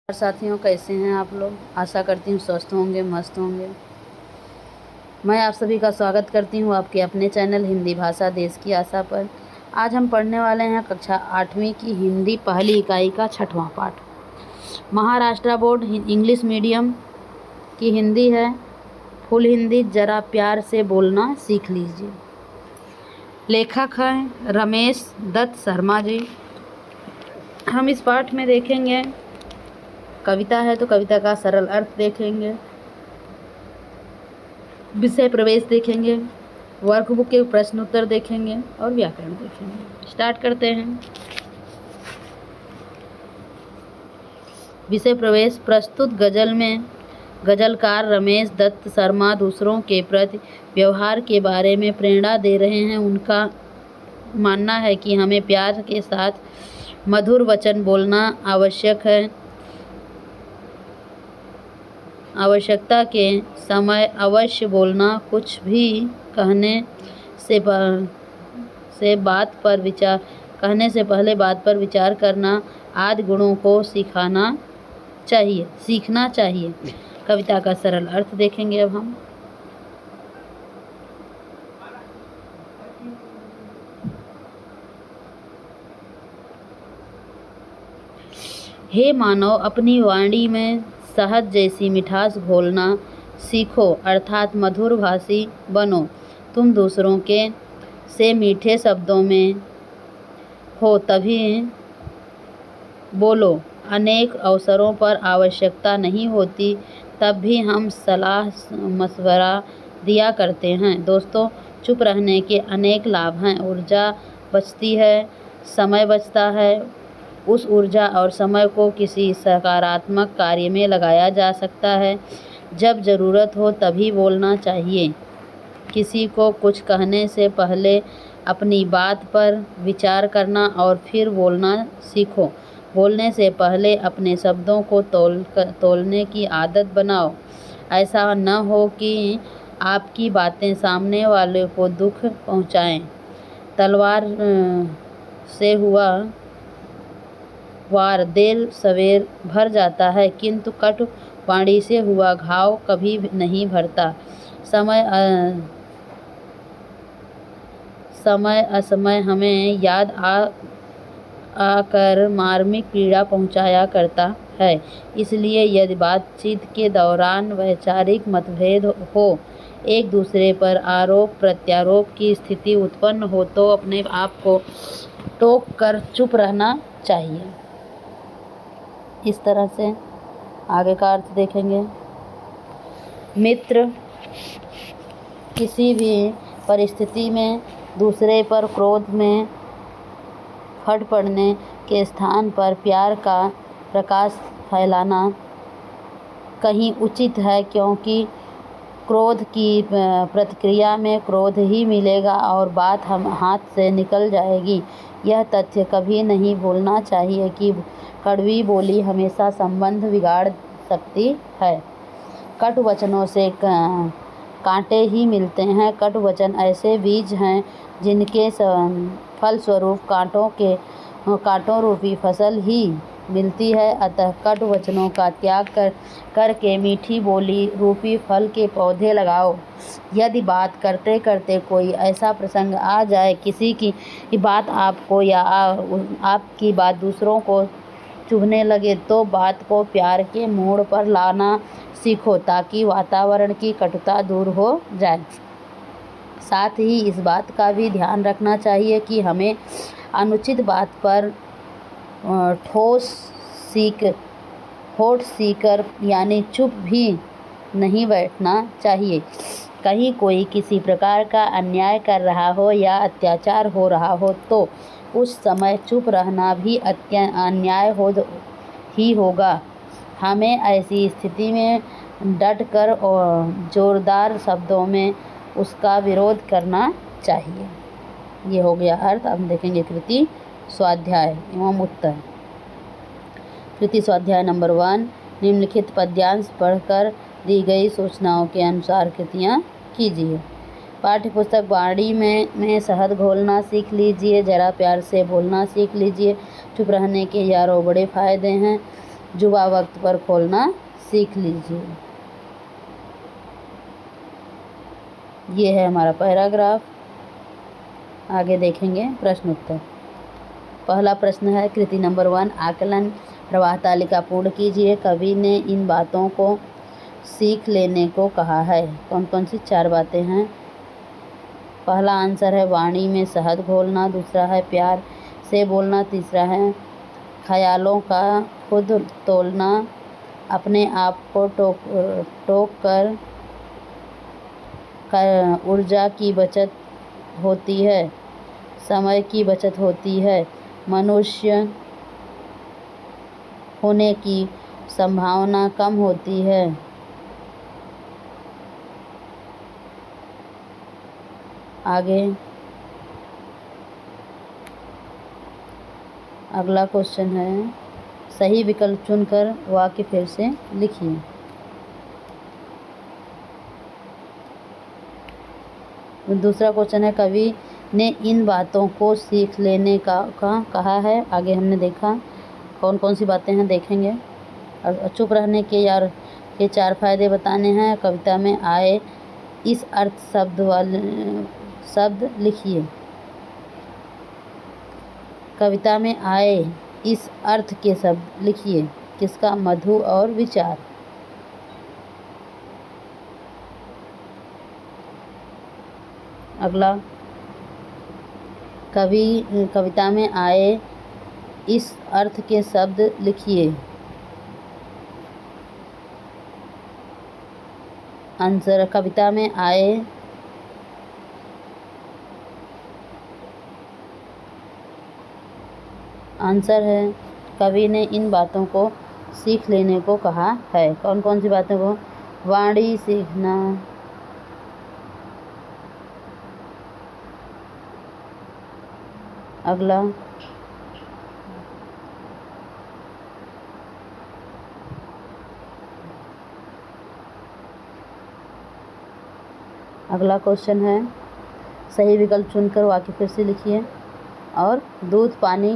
और साथियों, कैसे हैं आप लोग। आशा करती हूँ स्वस्थ होंगे, मस्त होंगे। मैं आप सभी का स्वागत करती हूँ आपके अपने चैनल हिंदी भाषा देश की आशा पर। आज हम पढ़ने वाले हैं कक्षा 8वीं की हिंदी पहली इकाई का 6वां पाठ। महाराष्ट्र बोर्ड इंग्लिश मीडियम की हिंदी है। फुल हिंदी जरा प्यार से बोलना सीख लीजिए। लेखक हैं रमेश दत्त शर्मा जी। हम इस पाठ में देखेंगे, कविता है तो कविता का सरल अर्थ देखेंगे, विषय प्रवेश देखेंगे, वर्कबुक के प्रश्न उत्तर देखेंगे और व्याकरण देखेंगे। स्टार्ट करते हैं। विषय प्रवेश। प्रस्तुत गजल में गजलकार रमेश दत्त शर्मा दूसरों के प्रति व्यवहार के बारे में प्रेरणा दे रहे हैं। उनका मानना है कि हमें प्यार के साथ मधुर वचन बोलना आवश्यक है। आवश्यकता के समय अवश्य बोलना, कुछ भी कहने से पहले बात पर विचार करना आदि गुणों को सीखना चाहिए। कविता का सरल अर्थ देखेंगे अब हम। हे मानव, अपनी वाणी में शहद जैसी मिठास घोलना सीखो, अर्थात मधुर भाषी बनो। तुम दूसरों के से मीठे शब्दों में हो तभी बोलो। अनेक अवसरों पर आवश्यकता नहीं होती तब भी हम सलाह मशवरा दिया करते हैं। दोस्तों, चुप रहने के अनेक लाभ हैं। ऊर्जा बचती है, समय बचता है। उस ऊर्जा और समय को किसी सकारात्मक कार्य में लगाया जा सकता है। जब ज़रूरत हो तभी बोलना चाहिए। किसी को कुछ कहने से पहले अपनी बात पर विचार करना और फिर बोलना सीखो। बोलने से पहले अपने शब्दों को तोलने की आदत बनाओ। ऐसा न हो कि आपकी बातें सामने वाले को दुख पहुंचाएं। तलवार से हुआ वार देर सवेर भर जाता है, किंतु कटु वाणी से हुआ घाव कभी नहीं भरता। समय असमय हमें याद आकर मार्मिक पीड़ा पहुंचाया करता है। इसलिए यदि बातचीत के दौरान वैचारिक मतभेद हो, एक दूसरे पर आरोप प्रत्यारोप की स्थिति उत्पन्न हो तो अपने आप को टोक कर चुप रहना चाहिए। इस तरह से आगे का अर्थ देखेंगे। मित्र किसी भी परिस्थिति में दूसरे पर क्रोध में फट पड़ने के स्थान पर प्यार का प्रकाश फैलाना कहीं उचित है, क्योंकि क्रोध की प्रतिक्रिया में क्रोध ही मिलेगा और बात हम हाथ से निकल जाएगी। यह तथ्य कभी नहीं भूलना चाहिए कि कड़वी बोली हमेशा संबंध बिगाड़ सकती है। कटु वचनों से कांटे ही मिलते हैं। कटु वचन ऐसे बीज हैं जिनके फलस्वरूप कांटों रूपी फसल ही मिलती है। अतः कटु वचनों का त्याग करके मीठी बोली रूपी फल के पौधे लगाओ। यदि बात करते करते कोई ऐसा प्रसंग आ जाए, किसी की बात आपको या आपकी बात दूसरों को चुभने लगे, तो बात को प्यार के मोड़ पर लाना सीखो, ताकि वातावरण की कटुता दूर हो जाए। साथ ही इस बात का भी ध्यान रखना चाहिए कि हमें अनुचित बात पर होठ सीकर यानी चुप भी नहीं बैठना चाहिए। कहीं कोई किसी प्रकार का अन्याय कर रहा हो या अत्याचार हो रहा हो तो उस समय चुप रहना भी अन्याय ही होगा। हमें ऐसी स्थिति में डटकर और जोरदार शब्दों में उसका विरोध करना चाहिए। ये हो गया अर्थ। अब देखेंगे कृति स्वाध्याय एवं उत्तर। कृति स्वाध्याय नंबर 1। निम्नलिखित पद्यांश पढ़कर दी गई सूचनाओं के अनुसार कृतियाँ कीजिए। पाठ्यपुस्तक वाणी में शहद घोलना सीख लीजिए। जरा प्यार से बोलना सीख लीजिए। चुप रहने के यारों बड़े फायदे हैं। जुबां वक्त पर खोलना सीख लीजिए। ये है हमारा पैराग्राफ। आगे देखेंगे प्रश्न उत्तर। पहला प्रश्न है कृति नंबर 1 आकलन प्रवाह तालिका पूर्ण कीजिए। कवि ने इन बातों को सीख लेने को कहा है। कौन कौन सी 4 बातें हैं? पहला आंसर है वाणी में शहद घोलना, दूसरा है प्यार से बोलना, तीसरा है ख्यालों का खुद तोलना, अपने आप को टोक कर ऊर्जा की बचत होती है, समय की बचत होती है, मनुष्य होने की संभावना कम होती है। आगे अगला क्वेश्चन है सही विकल्प चुनकर वाक्य फिर से लिखिए। दूसरा क्वेश्चन है कवि ने इन बातों को सीख लेने का कहा है। आगे हमने देखा कौन कौन सी बातें हैं, देखेंगे। चुप रहने के यार के 4 फायदे बताने हैं। कविता में आए इस अर्थ शब्द लिखिए। कविता में आए इस अर्थ के शब्द लिखिए। किसका? मधु और विचार। अगला कविता में आए इस अर्थ के शब्द लिखिए। आंसर कविता में आए आंसर है कवि ने इन बातों को सीख लेने को कहा है। कौन कौन सी बातों को? वाणी सीखना, अगला क्वेश्चन है सही विकल्प चुनकर वाक्य फिर से लिखिए। और दूध पानी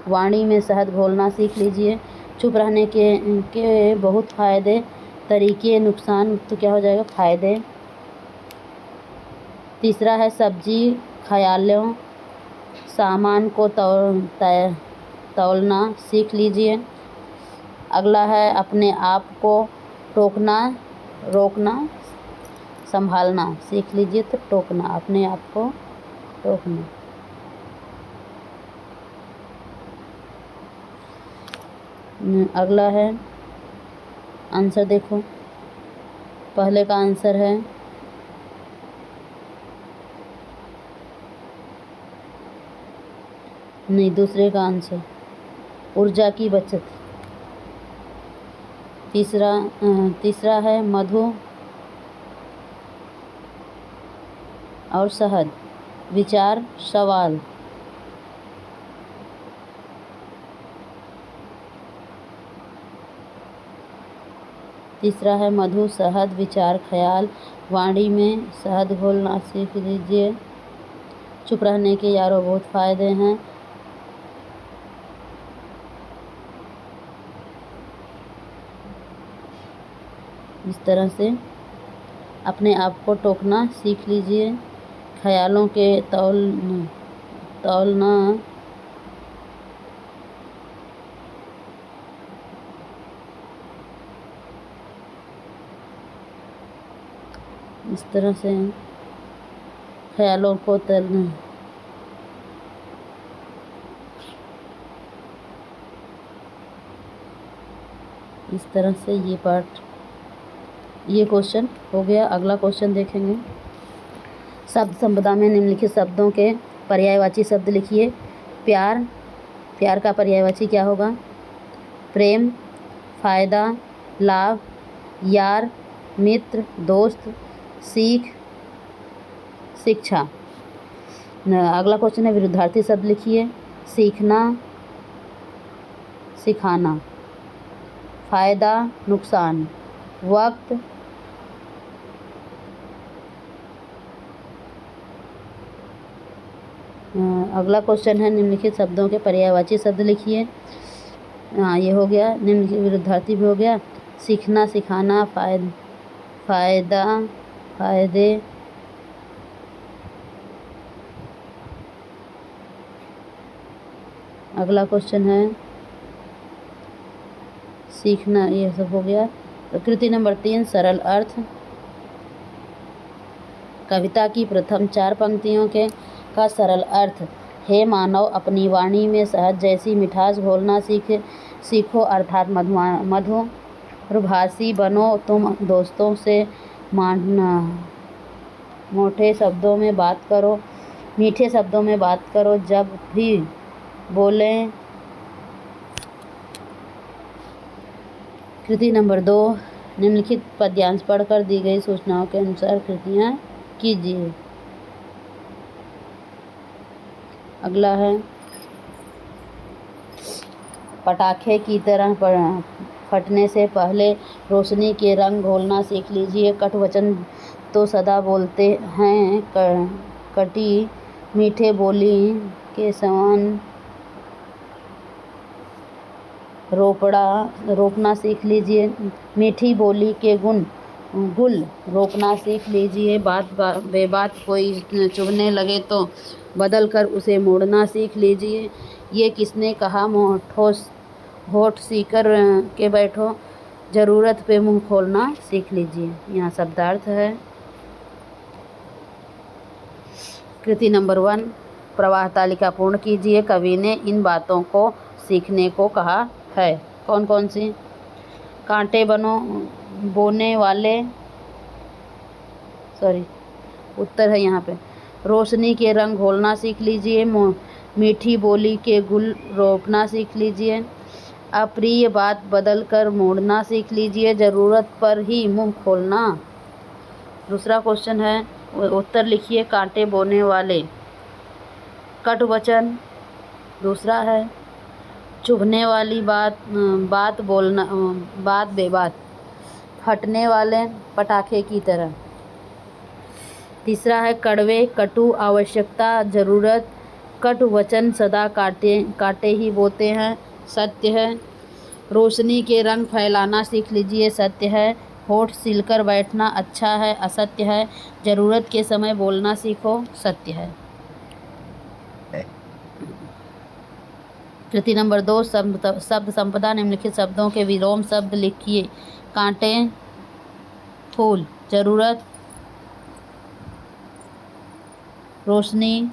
वाणी में शहद घोलना सीख लीजिए। चुप रहने के बहुत फायदे, तरीके, नुकसान, तो क्या हो जाएगा? फायदे। तीसरा है सब्जी ख्यालों सामान को तौलना सीख लीजिए। अगला है अपने आप को रोकना संभालना सीख लीजिए। तो टोकना, अपने आप को टोकना। अगला है आंसर देखो। पहले का आंसर है नहीं, दूसरे का आंसर ऊर्जा की बचत। तीसरा है मधु और शहद। विचार सवाल। तीसरा है मधु, शहद, विचार, ख्याल। वाणी में शहद घोलना सीख लीजिए। चुप रहने के यारों बहुत फायदे हैं। इस तरह से अपने आप को टोकना सीख लीजिए। ख्यालों के तौलना इस तरह से ख्यालों को तौलना। इस तरह से ये क्वेश्चन हो गया। अगला क्वेश्चन देखेंगे। शब्द संपदा में निम्नलिखित शब्दों के पर्यायवाची शब्द लिखिए। प्यार का पर्यायवाची क्या होगा? प्रेम, फायदा, लाभ, यार, मित्र, दोस्त, सीख, शिक्षा। अगला क्वेश्चन है विरुद्धार्थी शब्द लिखिए। सीखना, सिखाना, फायदा, नुकसान, वक्त, अगला क्वेश्चन है निम्नलिखित शब्दों के पर्यायवाची शब्द लिखिए। हाँ ये हो गया, निम्न के विरुद्धार्थी भी हो गया। सीखना, सिखाना, फायदा, फायदे। अगला क्वेश्चन है सीखना, ये सब हो गया। तो कृति नंबर 3 सरल अर्थ। कविता की प्रथम 4 पंक्तियों के का सरल अर्थ। हे मानव, अपनी वाणी में शहद जैसी मिठास घोलना सीखो, अर्थात मधुरभाषी बनो। तुम दोस्तों से मीठे शब्दों में बात करो। जब भी बोलें। कृति नंबर 2 निम्नलिखित पद्यांश पढ़कर दी गई सूचनाओं के अनुसार कृतियाँ कीजिए। अगला है पटाखे की तरह फटने से पहले रोशनी के रंग घोलना सीख लीजिए। कटवचन तो सदा बोलते हैं, कटी मीठे बोली के समान रोपना सीख लीजिए। मीठी बोली के गुल रोपना सीख लीजिए। बेबात कोई चुभने लगे तो बदल कर उसे मोड़ना सीख लीजिए। ये किसने कहा, होठ सीकर के बैठो। ज़रूरत पे मुंह खोलना सीख लीजिए। यहाँ शब्दार्थ है। कृति नंबर 1 प्रवाह तालिका पूर्ण कीजिए। कवि ने इन बातों को सीखने को कहा है। कौन कौन सी? कांटे बोने वाले, उत्तर है यहाँ पे। रोशनी के रंग घोलना सीख लीजिए। मीठी बोली के गुल रोपना सीख लीजिए। अप्रिय बात बदल कर मोड़ना सीख लीजिए। ज़रूरत पर ही मुंह खोलना। दूसरा क्वेश्चन है, उत्तर लिखिए। कांटे बोने वाले, कटवचन। दूसरा है चुभने वाली बात बोलना, बात बेबात, फटने वाले, पटाखे की तरह। तीसरा है कड़वे, कटु, आवश्यकता, ज़रूरत। कटुवचन सदा काटे ही बोते हैं, सत्य है। रोशनी के रंग फैलाना सीख लीजिए, सत्य है। होठ सिलकर बैठना अच्छा है, असत्य है। ज़रूरत के समय बोलना सीखो, सत्य है। कृति नंबर 2 शब्द संपदा। निम्नलिखित शब्दों के विलोम शब्द लिखिए। कांटे, फूल। ज़रूरत, रोशनी,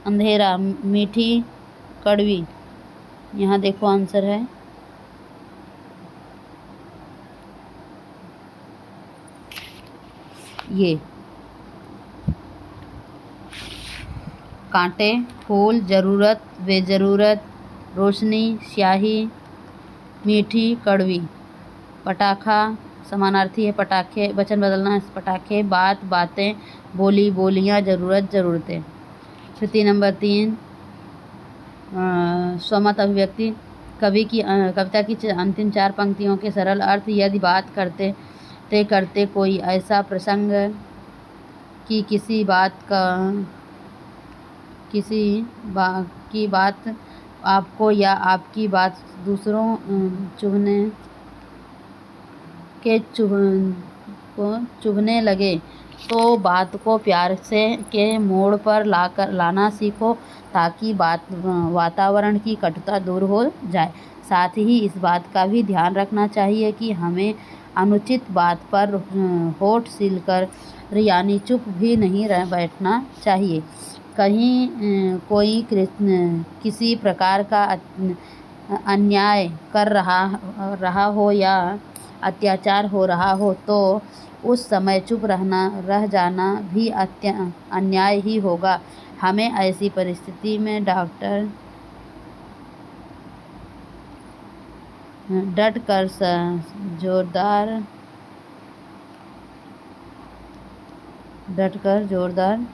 अंधेरा। मीठी, कड़वी। यहाँ देखो आंसर है। ये कांटे, फूल, ज़रूरत, बेज़रूरत, रोशनी, स्याही, मीठी, कड़वी। पटाखा समानार्थी है पटाखे, वचन बदलना है। पटाखे, बात, बातें, बोली, बोलियाँ, ज़रूरत, ज़रूरतें। कृति नंबर 3 स्वमत अभिव्यक्ति। कविता की अंतिम 4 पंक्तियों के सरल अर्थ। यदि बात करते कोई ऐसा प्रसंग कि किसी की बात आपको या आपकी बात दूसरों चुभने लगे तो बात को प्यार से के मोड़ पर लाना सीखो, ताकि वातावरण की कटुता दूर हो जाए। साथ ही इस बात का भी ध्यान रखना चाहिए कि हमें अनुचित बात पर होठ सिलकर यानी चुप भी नहीं बैठना चाहिए। कहीं कोई किसी प्रकार का अन्याय कर रहा हो या अत्याचार हो रहा हो तो उस समय चुप रह जाना भी अन्याय ही होगा। हमें ऐसी परिस्थिति में डट कर जोरदार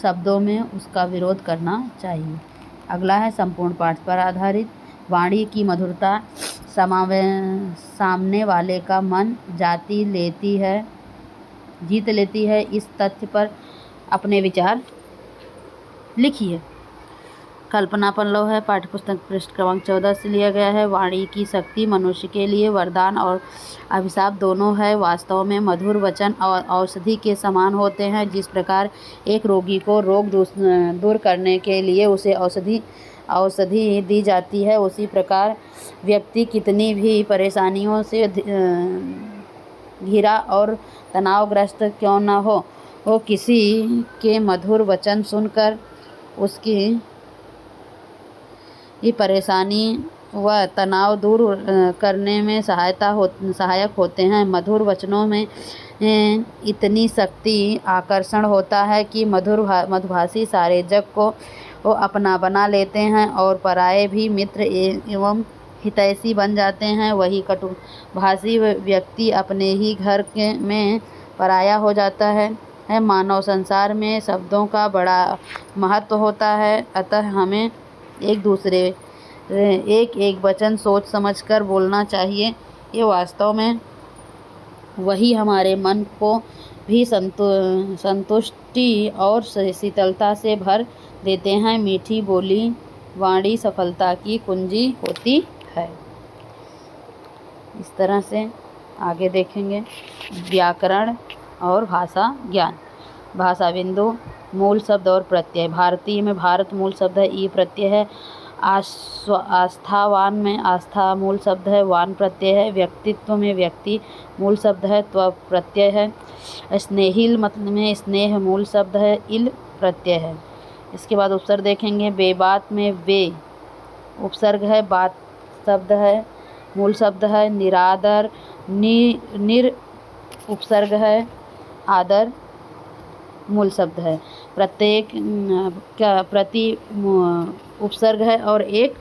शब्दों में उसका विरोध करना चाहिए। अगला है संपूर्ण पाठ पर आधारित। वाणी की मधुरता सामने वाले का मन जीत लेती है। इस तथ्य पर अपने विचार लिखिए। कल्पना पल्लव है। पाठ्यपुस्तक पृष्ठ क्रमांक 14 से लिया गया है। वाणी की शक्ति मनुष्य के लिए वरदान और अभिशाप दोनों है। वास्तव में मधुर वचन और औषधि के समान होते हैं। जिस प्रकार एक रोगी को रोग दूर करने के लिए उसे औषधि दी जाती है, उसी प्रकार व्यक्ति कितनी भी परेशानियों से घिरा और तनावग्रस्त क्यों न हो, वो किसी के मधुर वचन सुनकर उसकी ये परेशानी व तनाव दूर करने में सहायक होते हैं। मधुर वचनों में इतनी शक्ति आकर्षण होता है कि मधुभाषी सारे जग को वो अपना बना लेते हैं और पराये भी मित्र एवं हितैषी बन जाते हैं। वही कटुभाषी व्यक्ति अपने ही घर में पराया हो जाता है। मानव संसार में शब्दों का बड़ा महत्व होता है, अतः हमें एक वचन सोच समझकर बोलना चाहिए। ये वास्तव में वही हमारे मन को भी संतुष्टि और शीतलता से भर देते हैं। मीठी बोली वाणी सफलता की कुंजी होती है। इस तरह से आगे देखेंगे व्याकरण और भाषा ज्ञान। भाषा बिंदु, मूल शब्द और प्रत्यय। भारतीय में भारत मूल शब्द है, ई प्रत्यय है। आस्थावान में आस्था मूल शब्द है, वान प्रत्यय है। व्यक्तित्व में व्यक्ति मूल शब्द है, त्व प्रत्यय है। स्नेहिल मतलब में स्नेह मूल शब्द है, इल प्रत्यय है। इसके बाद उपसर्ग देखेंगे। बेबात में वे उपसर्ग है, बात शब्द है, मूल शब्द है। निरादर निर उपसर्ग है, आदर मूल शब्द है। प्रत्येक प्रति उपसर्ग है और एक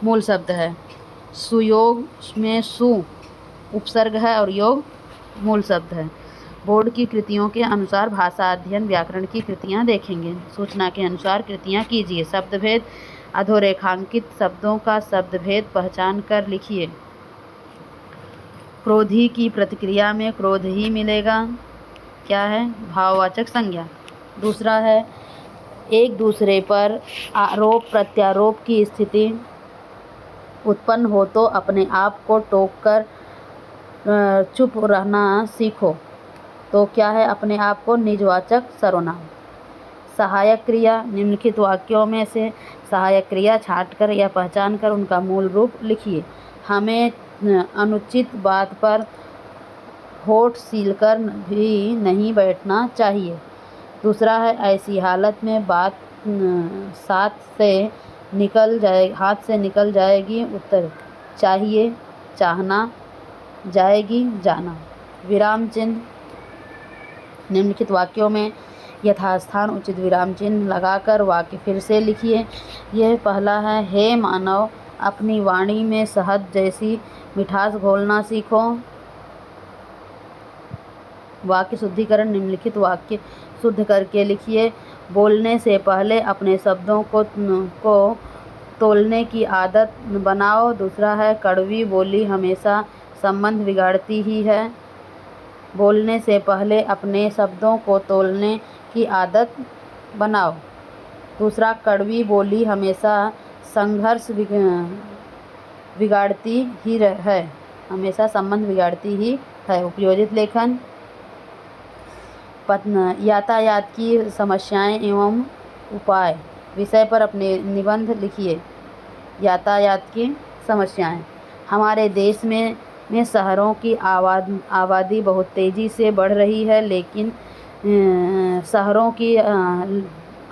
मूल शब्द है। सुयोग में सु उपसर्ग है और योग मूल शब्द है। बोर्ड की कृतियों के अनुसार भाषा अध्ययन व्याकरण की कृतियाँ देखेंगे। सूचना के अनुसार कृतियाँ कीजिए। शब्दभेद, अधोरेखांकित शब्दों का शब्दभेद पहचान कर लिखिए। क्रोधी की प्रतिक्रिया में क्रोध ही मिलेगा। क्या है? भाववाचक संज्ञा। दूसरा है एक दूसरे पर आरोप प्रत्यारोप की स्थिति उत्पन्न हो तो अपने आप को टोक कर चुप रहना सीखो। तो क्या है? अपने आप को निजवाचक सर्वनाम। सहायक क्रिया, निम्नलिखित वाक्यों में से सहायक क्रिया छांटकर या पहचान कर उनका मूल रूप लिखिए। हमें अनुचित बात पर होठ सीलकर भी नहीं बैठना चाहिए। दूसरा है ऐसी हालत में बात हाथ से निकल जाएगी। उत्तर चाहिए, चाहना, जाएगी, जाना। विराम चिन्ह, निम्नलिखित वाक्यों में यथास्थान उचित विराम चिन्ह लगाकर वाक्य फिर से लिखिए। यह पहला है, हे मानव, अपनी वाणी में शहद जैसी मिठास घोलना सीखो। वाक्य शुद्धिकरण, निम्नलिखित वाक्य शुद्ध करके लिखिए। बोलने से पहले अपने शब्दों को तोलने की आदत बनाओ। दूसरा है, कड़वी बोली हमेशा संबंध बिगाड़ती ही है। बोलने से पहले अपने शब्दों को तोलने की आदत बनाओ। दूसरा, कड़वी बोली हमेशा संघर्ष बिगाड़ती ही है, हमेशा संबंध बिगाड़ती ही है। उपयोजित लेखन, यातायात की समस्याएं एवं उपाय विषय पर अपने निबंध लिखिए। यातायात की समस्याएं। हमारे देश में शहरों की आबादी बहुत तेज़ी से बढ़ रही है, लेकिन शहरों की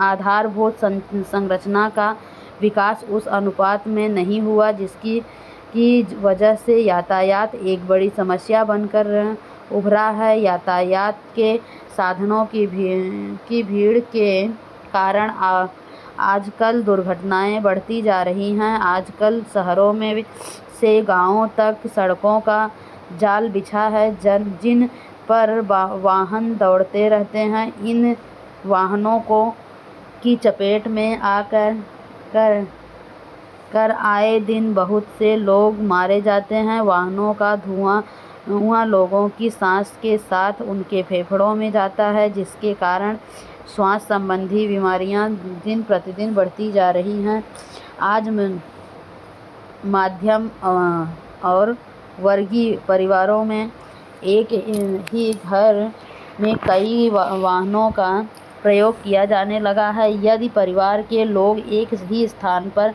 आधारभूत संरचना का विकास उस अनुपात में नहीं हुआ जिसकी वजह से यातायात एक बड़ी समस्या बनकर उभरा है। यातायात के साधनों की भीड़ के कारण आजकल दुर्घटनाएं बढ़ती जा रही हैं। आजकल शहरों में से गांवों तक सड़कों का जाल बिछा है, जिन पर वाहन दौड़ते रहते हैं। इन वाहनों की चपेट में आकर आए दिन बहुत से लोग मारे जाते हैं। वाहनों का धुआं लोगों की सांस के साथ उनके फेफड़ों में जाता है, जिसके कारण श्वास संबंधी बीमारियां दिन प्रतिदिन बढ़ती जा रही हैं। आज माध्यम और वर्गीय परिवारों में एक ही घर में कई वाहनों का प्रयोग किया जाने लगा है। यदि परिवार के लोग एक ही स्थान पर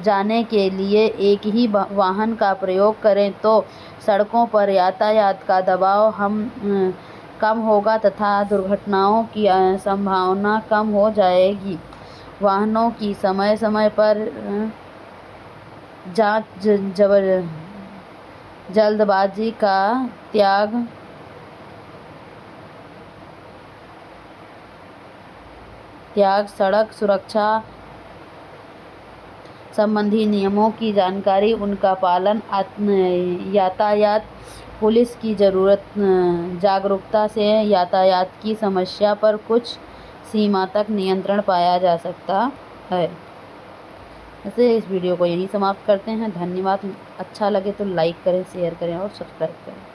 जाने के लिए एक ही वाहन का प्रयोग करें तो सड़कों पर यातायात का दबाव कम होगा तथा दुर्घटनाओं की संभावना कम हो जाएगी। वाहनों की समय समय पर जांच, जल्दबाजी का त्याग, सड़क सुरक्षा संबंधी नियमों की जानकारी, उनका पालन, यातायात पुलिस की जागरूकता से यातायात की समस्या पर कुछ सीमा तक नियंत्रण पाया जा सकता है। वैसे इस वीडियो को यहीं समाप्त करते हैं। धन्यवाद। अच्छा लगे तो लाइक करें, शेयर करें और सब्सक्राइब करें।